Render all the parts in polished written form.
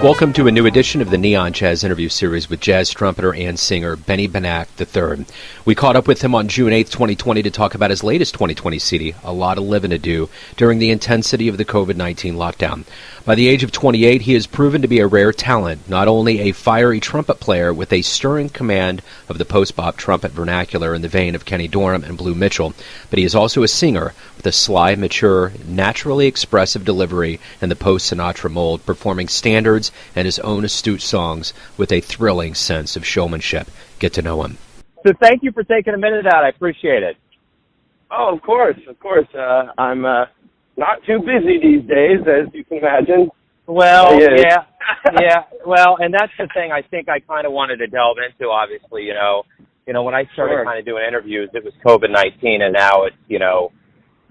Welcome to a new edition of the Neon Jazz interview series with jazz trumpeter and singer Benack III. We caught up with him on June 8th, 2020 to talk about his latest 2020 CD, A Lot of Livin' to Do, during the intensity of the COVID-19 lockdown. By the age of 28, he has proven to be a rare talent, not only a fiery trumpet player with a stirring command of the postbop trumpet vernacular in the vein of Kenny Dorham and Blue Mitchell, but he is also a singer with a sly, mature, naturally expressive delivery in the post-Sinatra mold, performing standards and his own astute songs with a thrilling sense of showmanship. Get to know him. So thank you for taking a minute out. I appreciate it. Oh, of course. I'm not too busy these days, as you can imagine. Well, yeah. Well, and that's the thing I think I kind of wanted to delve into, obviously, you know, when I started kind of doing interviews, it was COVID-19, and now it's,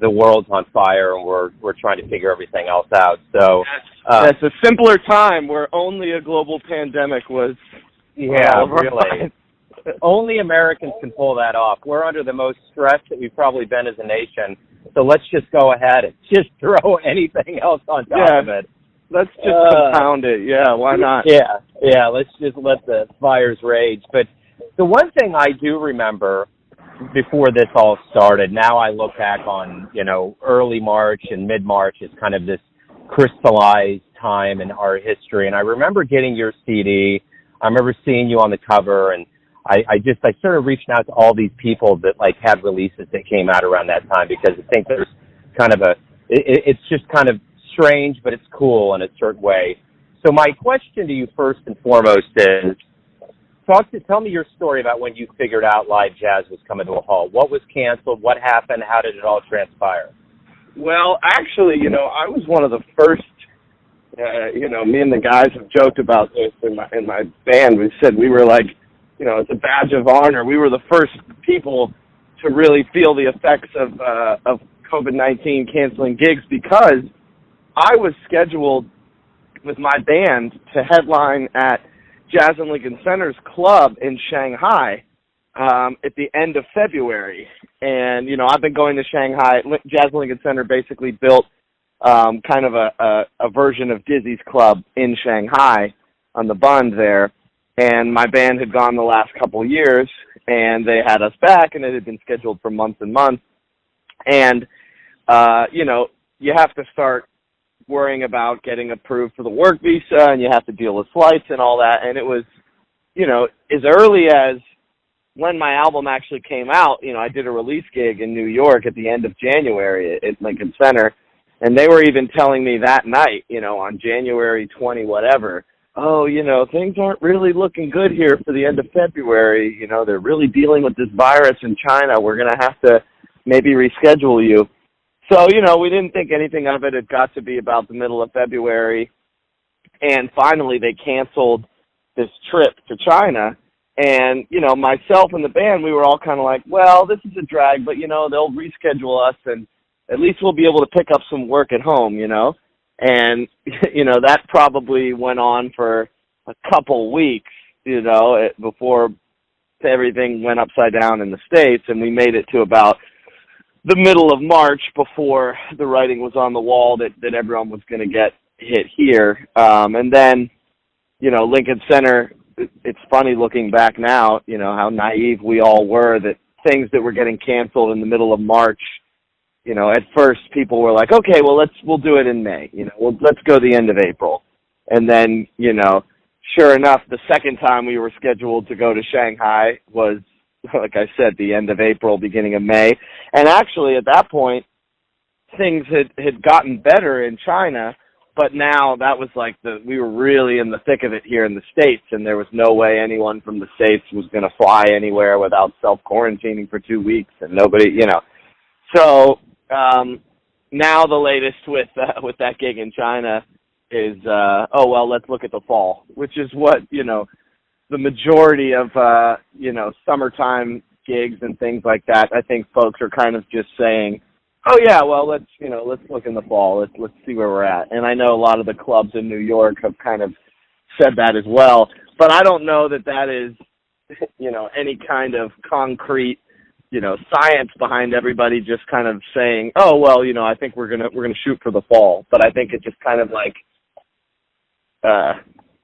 the world's on fire, and we're trying to figure everything else out. So that's a simpler time where only a global pandemic was. Yeah, really. Only Americans can pull that off. We're under the most stress that we've probably been as a nation. So let's just go ahead and just throw anything else on top of it. Let's just compound it. Yeah, why not? Yeah. Let's just let the fires rage. But the one thing I do remember before this all started, now I look back on, early March and mid-March as kind of this crystallized time in our history. And I remember getting your CD. I remember seeing you on the cover, and I started reaching out to all these people that had releases that came out around that time, because I think there's kind of it's just kind of strange, but it's cool in a certain way. So my question to you first and foremost is, tell me your story about when you figured out live jazz was coming to a halt. What was canceled? What happened? How did it all transpire? Well, actually, I was one of the first, me and the guys have joked about this in my band. We said we were it's a badge of honor. We were the first people to really feel the effects of COVID-19 canceling gigs, because I was scheduled with my band to headline at Jazz and Lincoln Center's club in Shanghai at the end of February. And, I've been going to Shanghai. Jazz and Lincoln Center basically built kind of a version of Dizzy's club in Shanghai on the Bund there. And my band had gone the last couple years, and they had us back, and it had been scheduled for months and months. And, you have to start worrying about getting approved for the work visa, and you have to deal with flights and all that. And it was, as early as when my album actually came out, I did a release gig in New York at the end of January at Lincoln Center, and they were even telling me that night, on January 20 whatever, oh, things aren't really looking good here for the end of February. They're really dealing with this virus in China. We're going to have to maybe reschedule you. So, we didn't think anything of it. It got to be about the middle of February. And finally, they canceled this trip to China. And, myself and the band, we were all kind of like, well, this is a drag, but, they'll reschedule us, and at least we'll be able to pick up some work at home, And, that probably went on for a couple weeks, before everything went upside down in the States, and we made it to about the middle of March before the writing was on the wall that everyone was going to get hit here. And then, Lincoln Center, it's funny looking back now, how naive we all were that things that were getting canceled in the middle of March, at first people were like, okay, well, we'll do it in May, let's go the end of April. And then, sure enough, the second time we were scheduled to go to Shanghai was, like I said, the end of April, beginning of May. And actually at that point, things had gotten better in China, but now that was we were really in the thick of it here in the States, and there was no way anyone from the States was going to fly anywhere without self-quarantining for 2 weeks, and nobody, So, now the latest with that gig in China is, let's look at the fall, which is what, the majority of, summertime gigs and things like that. I think folks are kind of just saying, oh yeah, well, let's look in the fall. Let's see where we're at. And I know a lot of the clubs in New York have kind of said that as well, but I don't know that is, any kind of concrete, science behind everybody just kind of saying, oh, well, I think we're going to shoot for the fall. But I think it's just kind of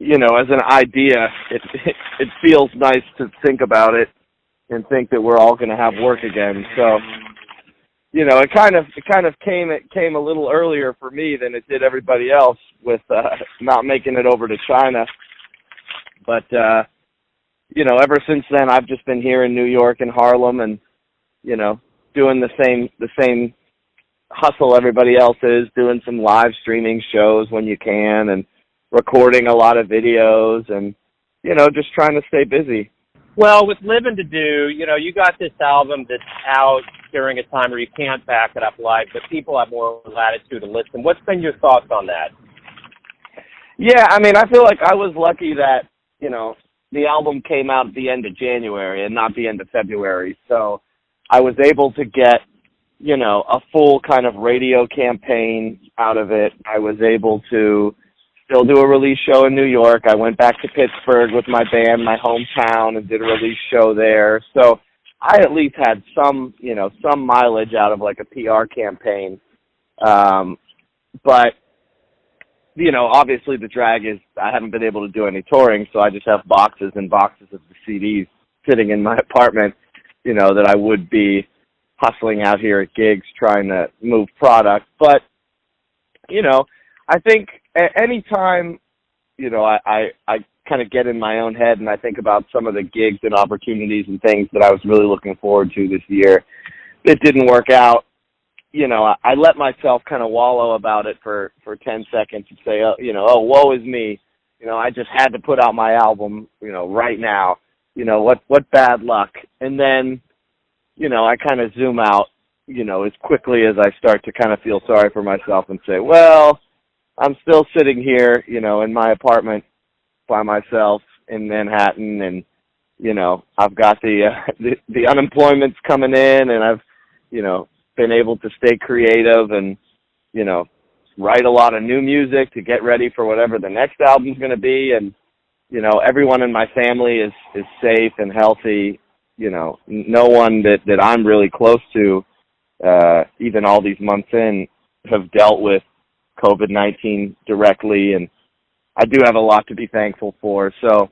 as an idea, it feels nice to think about it and think that we're all going to have work again. So, it kind of came a little earlier for me than it did everybody else with not making it over to China. But ever since then, I've just been here in New York and Harlem, and doing the same hustle everybody else is, doing some live streaming shows when you can, and recording a lot of videos, and just trying to stay busy. Well, with Livin to do, you got this album that's out during a time where you can't back it up live, but people have more latitude to listen. What's been your thoughts on that? Yeah, I mean, I feel like I was lucky that, the album came out at the end of January and not the end of February. So I was able to get, a full kind of radio campaign out of it. I was able to still do a release show in New York. I went back to Pittsburgh with my band, my hometown, and did a release show there. So I at least had some mileage out of like a PR campaign. But obviously the drag is I haven't been able to do any touring, so I just have boxes and boxes of the CDs sitting in my apartment, that I would be hustling out here at gigs trying to move product. But, I think any time, I kind of get in my own head and I think about some of the gigs and opportunities and things that I was really looking forward to this year that didn't work out. I let myself kind of wallow about it for 10 seconds and say, oh, woe is me. I just had to put out my album, right now. What bad luck. And then, I kind of zoom out, as quickly as I start to kind of feel sorry for myself and say, well, I'm still sitting here, in my apartment by myself in Manhattan, and, I've got the unemployment's coming in, and I've, been able to stay creative and, write a lot of new music to get ready for whatever the next album's going to be. And, everyone in my family is safe and healthy. No one that I'm really close to, even all these months in, have dealt with COVID-19 directly. And I do have a lot to be thankful for. So,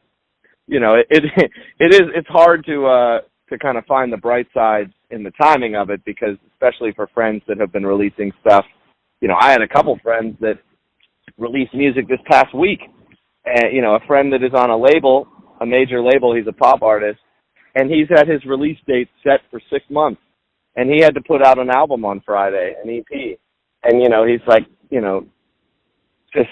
it's hard to kind of find the bright side in the timing of it, because especially for friends that have been releasing stuff, I had a couple friends that released music this past week, and, a friend that is on a label, a major label, he's a pop artist, and he's had his release date set for 6 months, and he had to put out an album on Friday, an EP, and, he's like, just,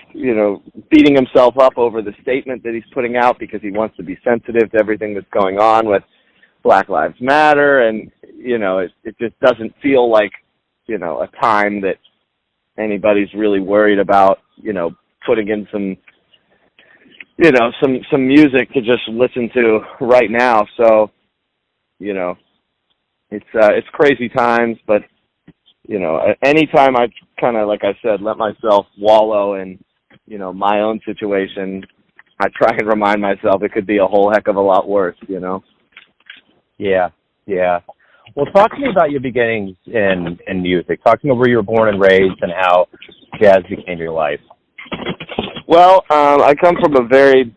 beating himself up over the statement that he's putting out because he wants to be sensitive to everything that's going on with Black Lives Matter, and, it just doesn't feel like, a time that anybody's really worried about, putting in some music to just listen to right now. So, it's crazy times, but, anytime I kind of, like I said, let myself wallow in, my own situation, I try and remind myself it could be a whole heck of a lot worse, Yeah. Well, talk to me about your beginnings in music. Talk to me where you were born and raised and how jazz became your life. Well, I come from a very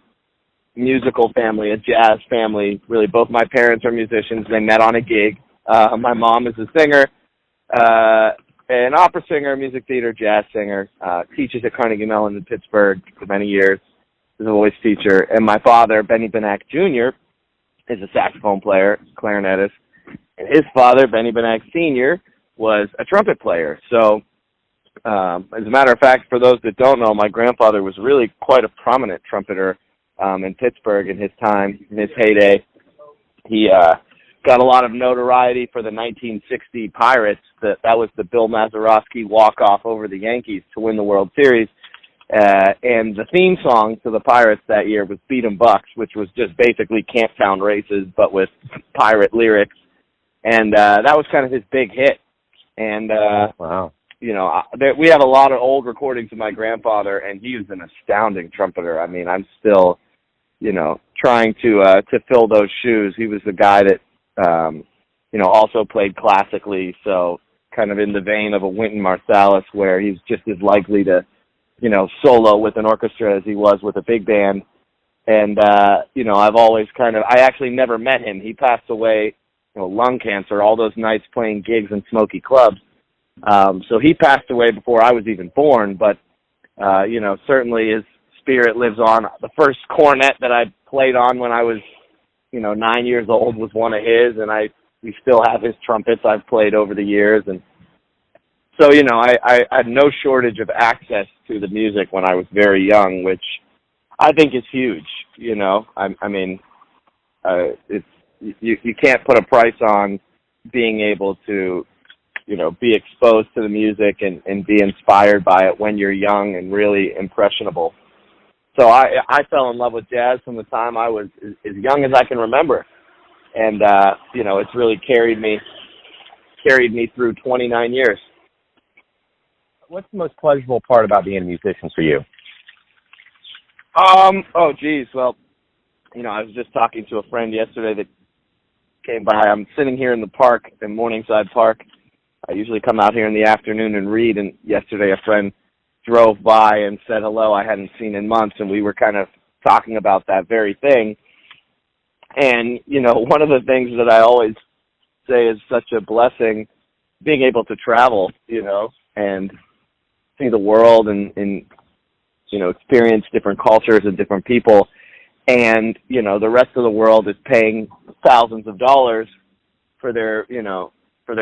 musical family, a jazz family. Really, both my parents are musicians. They met on a gig. My mom is a singer, an opera singer, music theater, jazz singer, teaches at Carnegie Mellon in Pittsburgh for many years, is a voice teacher. And my father, Benny Benack Jr., is a saxophone player, clarinetist. And his father, Benny Benack Sr., was a trumpet player. So, as a matter of fact, for those that don't know, my grandfather was really quite a prominent trumpeter in Pittsburgh in his time, in his heyday. He got a lot of notoriety for the 1960 Pirates. That was the Bill Mazeroski walk-off over the Yankees to win the World Series. And the theme song to the Pirates that year was Beat 'em Bucks, which was just basically Camptown races, but with pirate lyrics. And that was kind of his big hit. And, wow. We have a lot of old recordings of my grandfather, and he was an astounding trumpeter. I mean, I'm still, trying to fill those shoes. He was the guy that, also played classically, so kind of in the vein of a Wynton Marsalis, where he's just as likely to solo with an orchestra as he was with a big band. And, I've always I actually never met him. He passed away, lung cancer, all those nights playing gigs in smoky clubs. So he passed away before I was even born, but, certainly his spirit lives on. The first cornet that I played on when I was, 9 years old was one of his, and we still have his trumpets I've played over the years. And so, I had no shortage of access to the music when I was very young, which I think is huge. It's you can't put a price on being able to, be exposed to the music and be inspired by it when you're young and really impressionable. So I fell in love with jazz from the time I was as young as I can remember, and it's really carried me through 29 years. What's the most pleasurable part about being a musician for you? Oh, geez. Well, I was just talking to a friend yesterday that came by. I'm sitting here in the park, in Morningside Park. I usually come out here in the afternoon and read, and yesterday a friend drove by and said hello I hadn't seen in months, and we were kind of talking about that very thing. And, one of the things that I always say is such a blessing, being able to travel, and see the world and experience different cultures and different people. And, the rest of the world is paying thousands of dollars for their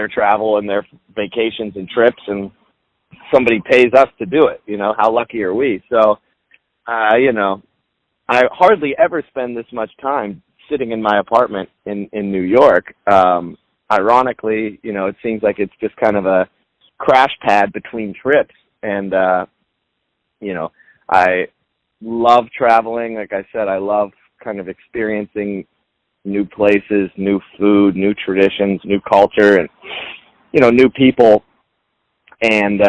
travel and their vacations and trips, and somebody pays us to do it. How lucky are we? So, I hardly ever spend this much time sitting in my apartment in New York. Ironically, it seems like it's just kind of a crash pad between trips. And, I love traveling. Like I said, I love kind of experiencing new places, new food, new traditions, new culture, and, new people. And,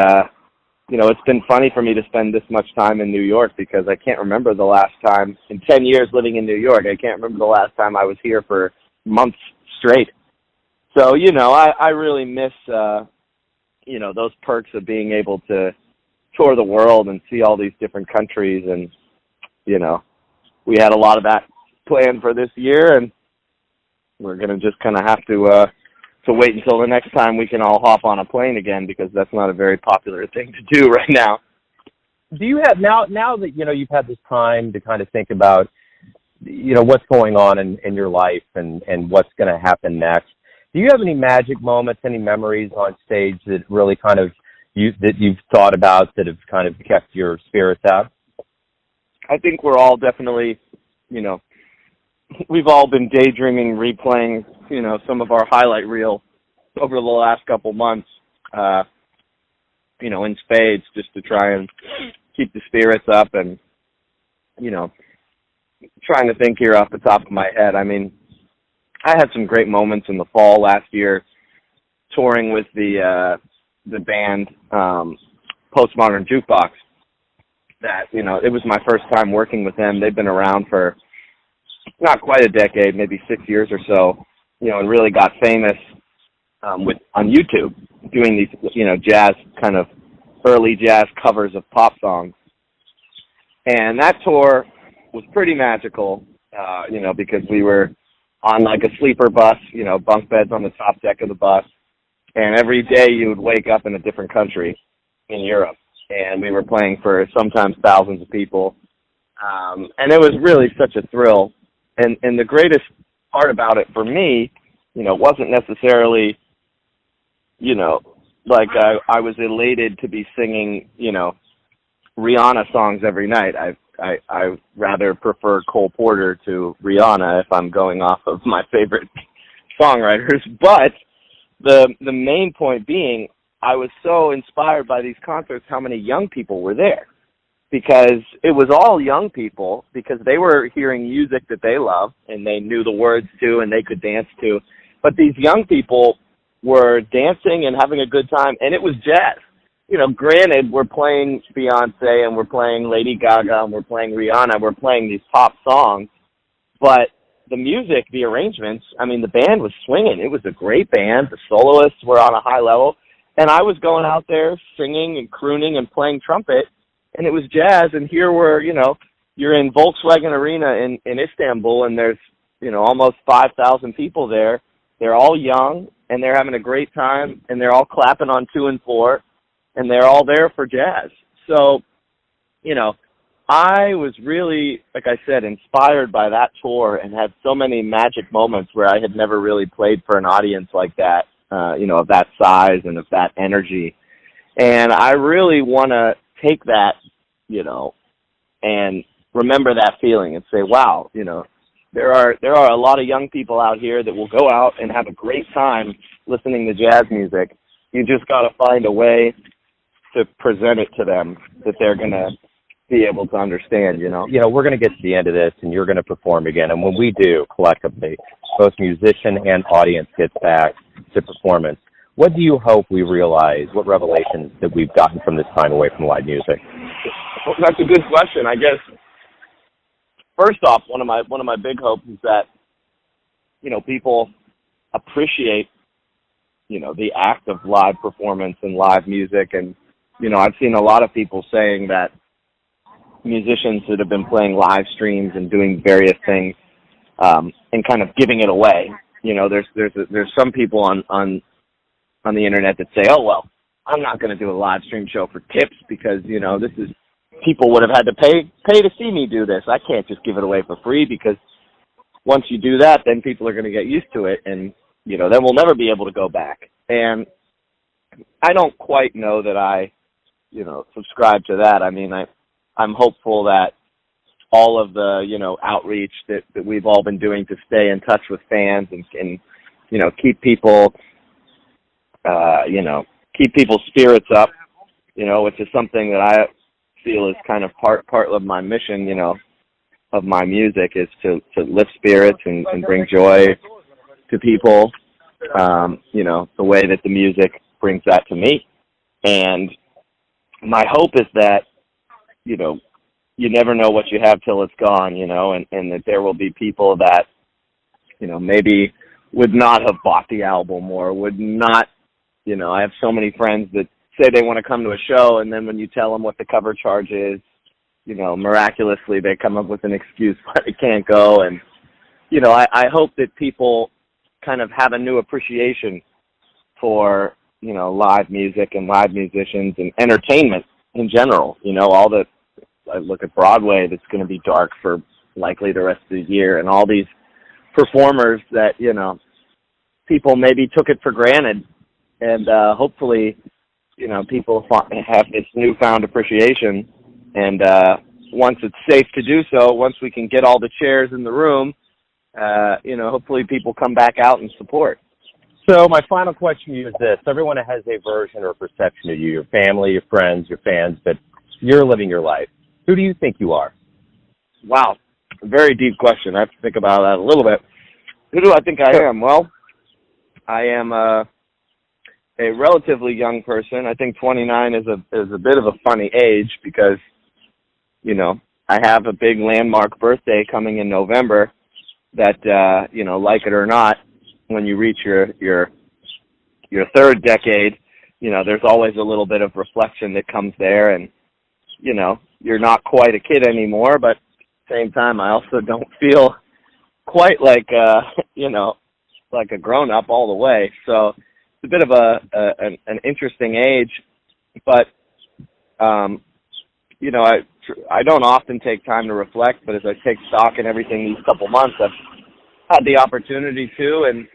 it's been funny for me to spend this much time in New York, because I can't remember the last time, in 10 years living in New York, I can't remember the last time I was here for months straight. So, I really miss, those perks of being able to tour the world and see all these different countries. And, we had a lot of that planned for this year, and we're going to just kind of have to wait until the next time we can all hop on a plane again, because that's not a very popular thing to do right now. Do you have, now that, you've had this time to kind of think about, what's going on in your life and what's going to happen next, do you have any magic moments, any memories on stage that really kind of that you've thought about that have kind of kept your spirits up? I think we're all definitely, we've all been daydreaming, replaying, some of our highlight reel over the last couple months, in spades, just to try and keep the spirits up. And, trying to think here off the top of my head, I mean, I had some great moments in the fall last year touring with the band Postmodern Jukebox. That, it was my first time working with them. They've been around for not quite a decade, maybe 6 years or so, and really got famous on YouTube doing these, jazz, kind of early jazz covers of pop songs. And that tour was pretty magical, because we were on like a sleeper bus, bunk beds on the top deck of the bus. And every day you would wake up in a different country in Europe. And we were playing for sometimes thousands of people. And it was really such a thrill. And the greatest part about it for me, wasn't necessarily, like I was elated to be singing, Rihanna songs every night. I rather prefer Cole Porter to Rihanna if I'm going off of my favorite songwriters. But the main point being, I was so inspired by these concerts, how many young people were there. Because it was all young people, because they were hearing music that they love and they knew the words to and they could dance to. But these young people were dancing and having a good time, and it was jazz. Granted, we're playing Beyonce and we're playing Lady Gaga and we're playing Rihanna, we're playing these pop songs, but the music, the arrangements, the band was swinging. It was a great band. The soloists were on a high level, and I was going out there singing and crooning and playing trumpet. and it was jazz. And here you're in Volkswagen Arena in Istanbul, and there's, almost 5,000 people there. They're all young, and they're having a great time, and they're all clapping on 2 and 4, and they're all there for jazz. So, I was really, like I said, inspired by that tour and had so many magic moments where I had never really played for an audience like that, of that size and of that energy. And I really want to take that, and remember that feeling and say, wow, there are a lot of young people out here that will go out and have a great time listening to jazz music. You just got to find a way to present it to them that they're going to be able to understand, We're going to get to the end of this, and you're going to perform again. And when we do, collectively, both musician and audience gets back to performance, what do you hope we realize, what revelations that we've gotten from this time away from live music? Well, that's a good question. I guess, first off, one of my big hopes is that, people appreciate, the act of live performance and live music. And, I've seen a lot of people saying that musicians that have been playing live streams and doing various things, and kind of giving it away. There's some people on the internet that say, oh, well, I'm not going to do a live stream show for tips because, this is, people would have had to pay to see me do this. I can't just give it away for free, because once you do that, then people are going to get used to it, and, then we'll never be able to go back. And I don't quite know that I, subscribe to that. I mean, I'm hopeful that all of the, outreach that we've all been doing to stay in touch with fans and keep people, keep people's spirits up, which is something that I feel is kind of part of my mission, of my music, is to lift spirits and bring joy to people, the way that the music brings that to me. And my hope is that, you never know what you have till it's gone, and that there will be people that, maybe would not have bought the album or would not, I have so many friends that say they want to come to a show, and then when you tell them what the cover charge is, miraculously they come up with an excuse why they can't go. And, I hope that people kind of have a new appreciation for, live music and live musicians and entertainment in general. I look at Broadway, that's going to be dark for likely the rest of the year, and all these performers that, people maybe took it for granted. And hopefully, people have this newfound appreciation. And once it's safe to do so, once we can get all the chairs in the room, hopefully people come back out and support. So my final question to you is this. Everyone has a version or perception of you, your family, your friends, your fans, but you're living your life. Who do you think you are? Wow. A very deep question. I have to think about that a little bit. Who do I think I am? Well, I am a relatively young person. I think 29 is a bit of a funny age because, I have a big landmark birthday coming in November that, like it or not, when you reach your third decade, there's always a little bit of reflection that comes there. And, you're not quite a kid anymore, but at the same time, I also don't feel quite like, like a grown-up all the way. So it's a bit of an interesting age, but, I don't often take time to reflect, but as I take stock in everything these couple months, I've had the opportunity to, and,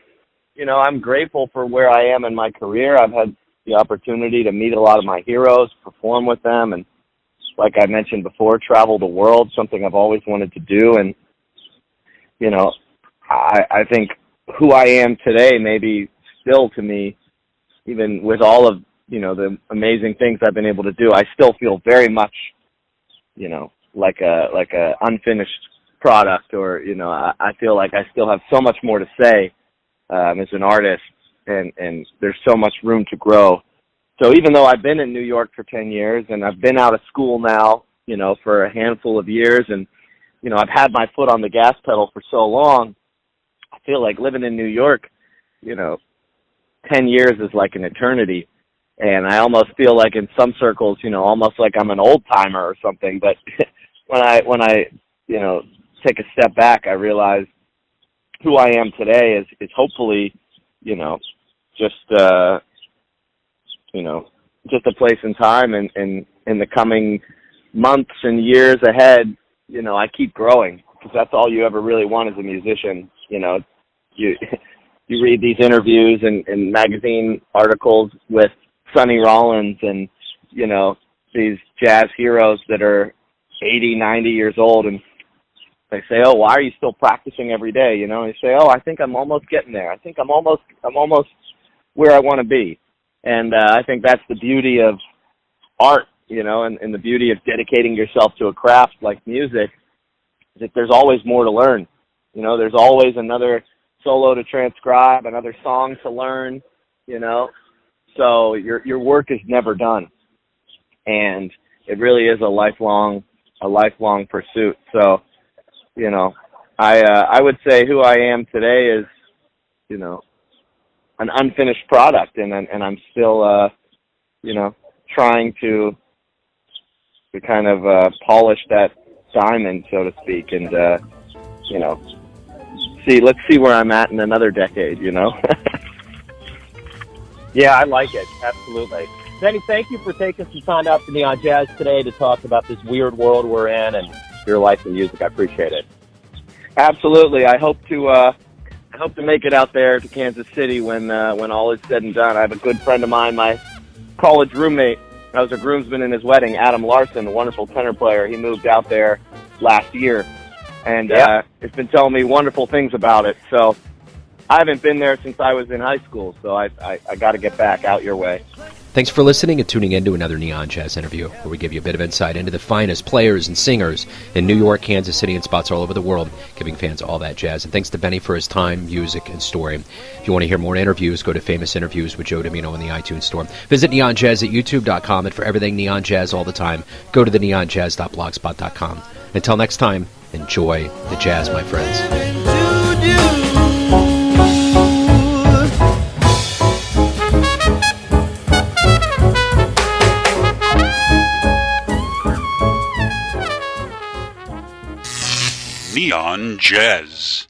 I'm grateful for where I am in my career. I've had the opportunity to meet a lot of my heroes, perform with them, and like I mentioned before, travel the world, something I've always wanted to do. And, I think who I am today, maybe still to me, even with all of, the amazing things I've been able to do, I still feel very much, like a unfinished product, or, I feel like I still have so much more to say, as an artist, and there's so much room to grow. So even though I've been in New York for 10 years and I've been out of school now, for a handful of years, and, I've had my foot on the gas pedal for so long, I feel like living in New York, 10 years is like an eternity. And I almost feel like in some circles, almost like I'm an old timer or something. But when I take a step back, I realize who I am today is hopefully, just just a place in time, and in the coming months and years ahead, I keep growing, because that's all you ever really want as a musician. You read these interviews and magazine articles with Sonny Rollins and, these jazz heroes that are 80, 90 years old, and they say, "Oh, why are you still practicing every day?" They say, "Oh, I think I'm almost getting there. I think I'm almost where I want to be." And I think that's the beauty of art, and the beauty of dedicating yourself to a craft like music, is that there's always more to learn. There's always another solo to transcribe, another song to learn, so your work is never done. And it really is a lifelong pursuit. So, I would say who I am today is, an unfinished product, and I'm still, trying to kind of polish that diamond, so to speak, and let's see where I'm at in another decade. Yeah, I like it. Absolutely. Benny, thank you for taking some time out to Neon Jazz today to talk about this weird world we're in and your life in music. I appreciate it. Absolutely. I hope to make it out there to Kansas City when all is said and done. I have a good friend of mine, my college roommate. I was a groomsman in his wedding, Adam Larson, a wonderful tenor player. He moved out there last year, and has been telling me wonderful things about it. So I haven't been there since I was in high school, so I got to get back out your way. Thanks for listening and tuning in to another Neon Jazz interview, where we give you a bit of insight into the finest players and singers in New York, Kansas City, and spots all over the world, giving fans all that jazz. And thanks to Benny for his time, music, and story. If you want to hear more interviews, go to Famous Interviews with Joe Domino in the iTunes Store. Visit neonjazz at youtube.com, and for everything Neon Jazz all the time, go to the neonjazz.blogspot.com. Until next time, enjoy the jazz, my friends. Neon Jazz.